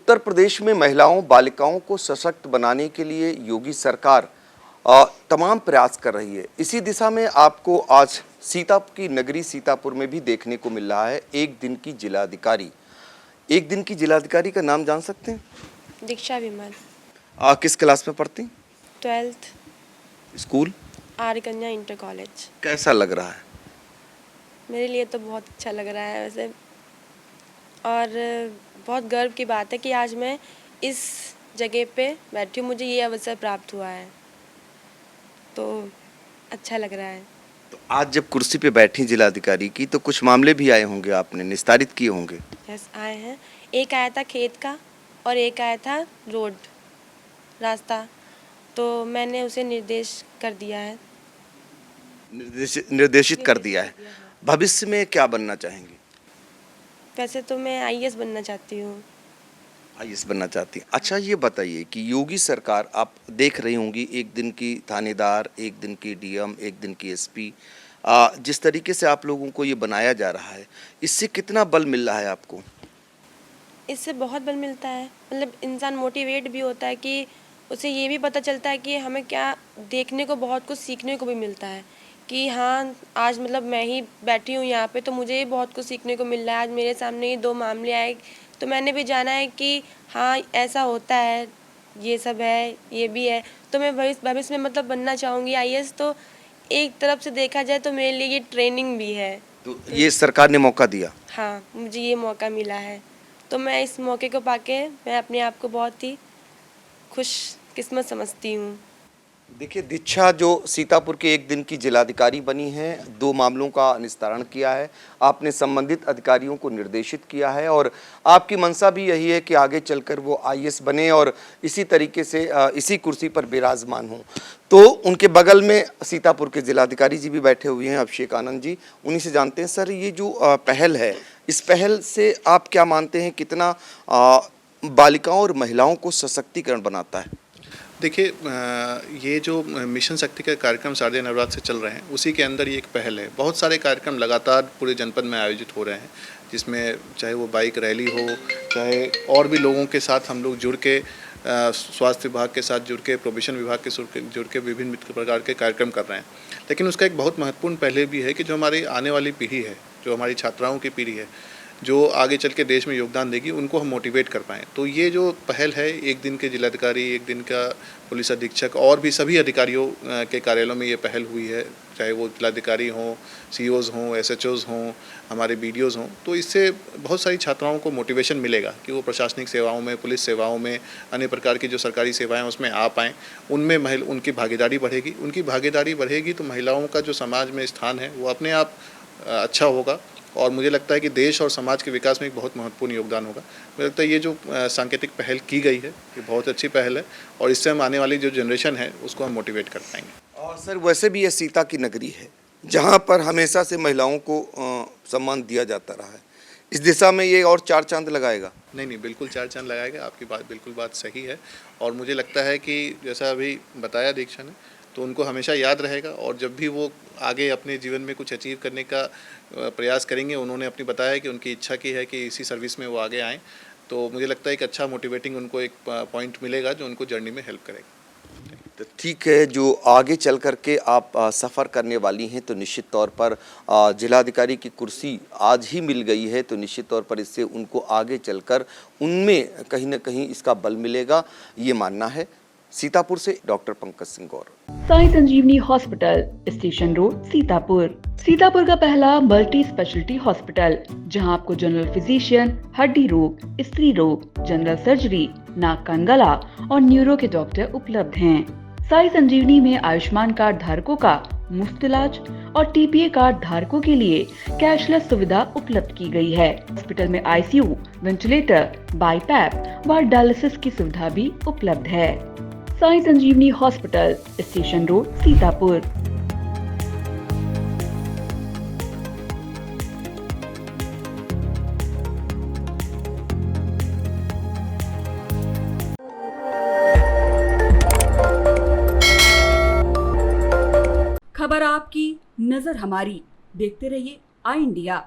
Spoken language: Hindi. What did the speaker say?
उत्तर प्रदेश में महिलाओं बालिकाओं को सशक्त बनाने के लिए योगी सरकार तमाम प्रयास कर रही है। इसी दिशा में आपको आज सीतापुर की नगरी सीतापुर में भी देखने को मिल रहा है एक दिन की जिलाधिकारी। एक दिन की जिलाधिकारी का नाम जान सकते हैं? दीक्षा विमल। किस क्लास में पढ़ती? 12th। स्कूल? आर्य कन्या इंटर कॉलेज। कैसा लग रहा है? मेरे लिए तो बहुत अच्छा लग रहा है वैसे, और बहुत गर्व की बात है कि आज मैं इस जगह पे बैठी हूँ, मुझे ये अवसर प्राप्त हुआ है, तो अच्छा लग रहा है। तो आज जब कुर्सी पे बैठी जिलाधिकारी की तो कुछ मामले भी आए होंगे, आपने निस्तारित किए होंगे? यस, आए हैं। एक आया था खेत का और एक आया था रोड रास्ता, तो मैंने उसे निर्देश कर दिया है। निर्देशित कर दिया है। भविष्य में क्या बनना चाहेंगे? वैसे तो मैं आईएएस बनना चाहती हूँ। आईएएस बनना चाहती हैं। अच्छा, ये बताइए कि योगी सरकार, आप देख रही होंगी, एक दिन की थानेदार, एक दिन की डीएम, एक दिन की एसपी, जिस तरीके से आप लोगों को ये बनाया जा रहा है, इससे कितना बल मिल रहा है आपको? इससे बहुत बल मिलता है, मतलब इंसान मोटिवेट भी होता है कि उसे ये भी पता चलता है कि हमें क्या देखने को, बहुत कुछ सीखने को भी मिलता है कि हाँ, आज मतलब मैं ही बैठी हूँ यहाँ पे तो मुझे ही बहुत कुछ सीखने को मिल रहा है। आज मेरे सामने ही 2 मामले आए तो मैंने भी जाना है कि हाँ, ऐसा होता है, ये सब है, ये भी है। तो मैं भविष्य में मतलब बनना चाहूँगी आईएएस। तो एक तरफ से देखा जाए तो मेरे लिए ये ट्रेनिंग भी है। तो ये सरकार ने मौका दिया? हाँ, मुझे ये मौका मिला है, तो मैं इस मौके को पाके मैं अपने आप को बहुत ही खुशकिस्मत समझती हूँ। देखिए, दीक्षा जो सीतापुर के एक दिन की जिलाधिकारी बनी है, 2 मामलों का निस्तारण किया है, आपने संबंधित अधिकारियों को निर्देशित किया है और आपकी मंशा भी यही है कि आगे चलकर वो आईएएस बने और इसी तरीके से इसी कुर्सी पर विराजमान हों। तो उनके बगल में सीतापुर के जिलाधिकारी जी भी बैठे हुए हैं, अभिषेक आनंद जी, उन्हीं से जानते हैं। सर, ये जो पहल है, इस पहल से आप क्या मानते हैं, कितना बालिकाओं और महिलाओं को सशक्तिकरण बनाता है? देखिए, ये जो मिशन शक्ति के कार्यक्रम शारदीय नवरात्र से चल रहे हैं, उसी के अंदर ये एक पहल है। बहुत सारे कार्यक्रम लगातार पूरे जनपद में आयोजित हो रहे हैं, जिसमें चाहे वो बाइक रैली हो, चाहे और भी लोगों के साथ हम लोग जुड़ के, स्वास्थ्य विभाग के साथ जुड़ के, प्रोबेशन विभाग के जुड़ के विभिन्न प्रकार के कार्यक्रम कर रहे हैं। लेकिन उसका एक बहुत महत्वपूर्ण पहले भी है कि जो हमारी आने वाली पीढ़ी है, जो हमारी छात्राओं की पीढ़ी है, जो आगे चल के देश में योगदान देगी, उनको हम मोटिवेट कर पाएँ। तो ये जो पहल है, एक दिन के जिलाधिकारी, एक दिन का पुलिस अधीक्षक और भी सभी अधिकारियों के कार्यालयों में ये पहल हुई है, चाहे वो जिलाधिकारी हों, सीओज़ हों, एसएचओज़ हों, हमारे बीडीओज़ हों। तो इससे बहुत सारी छात्राओं को मोटिवेशन मिलेगा कि वो प्रशासनिक सेवाओं में, पुलिस सेवाओं में, अन्य प्रकार की जो सरकारी सेवाएं उसमें आ पाएँ। उनमें उनकी भागीदारी बढ़ेगी। उनकी भागीदारी बढ़ेगी तो महिलाओं का जो समाज में स्थान है वो अपने आप अच्छा होगा और मुझे लगता है कि देश और समाज के विकास में एक बहुत महत्वपूर्ण योगदान होगा। मुझे लगता है ये जो सांकेतिक पहल की गई है, ये बहुत अच्छी पहल है और इससे हम आने वाली जो जनरेशन है उसको हम मोटिवेट कर पाएंगे। और सर, वैसे भी ये सीता की नगरी है, जहाँ पर हमेशा से महिलाओं को सम्मान दिया जाता रहा है। इस दिशा में ये और 4 चांद लगाएगा? नहीं, बिल्कुल 4 चांद लगाएगा। आपकी बात सही है और मुझे लगता है कि जैसा अभी बताया दीक्षा ने, तो उनको हमेशा याद रहेगा और जब भी वो आगे अपने जीवन में कुछ अचीव करने का प्रयास करेंगे, उन्होंने अपनी बताया है कि उनकी इच्छा की है कि इसी सर्विस में वो आगे आएँ, तो मुझे लगता है एक अच्छा मोटिवेटिंग उनको एक पॉइंट मिलेगा जो उनको जर्नी में हेल्प करेगा। तो ठीक है, जो आगे चल कर के आप सफ़र करने वाली हैं, तो निश्चित तौर पर जिलाधिकारी की कुर्सी आज ही मिल गई है, तो निश्चित तौर पर इससे उनको आगे चलकर उनमें कहीं ना कहीं इसका बल मिलेगा, ये मानना है। सीतापुर से doctor Pankaj Singh Gaur. Sai Sanjeevani hospital, station road, Sitapur. Sitapur का पहला मल्टी स्पेशलिटी हॉस्पिटल, जहां आपको जनरल फिजिशियन, हड्डी रोग, स्त्री रोग, जनरल सर्जरी, नाक कान गला और न्यूरो के डॉक्टर उपलब्ध हैं। साई संजीवनी में आयुष्मान कार्ड धारकों का मुफ्त इलाज और टीपीए कार्ड धारकों के लिए कैशलेस सुविधा उपलब्ध की गई है। हॉस्पिटल में आईसीयू, वेंटिलेटर, बाईपैप व डायलिसिस की सुविधा भी उपलब्ध है। Sai Sanjeevani hospital, station road, Sitapur. खबर आपकी, नजर हमारी। देखते रहिए आई इंडिया।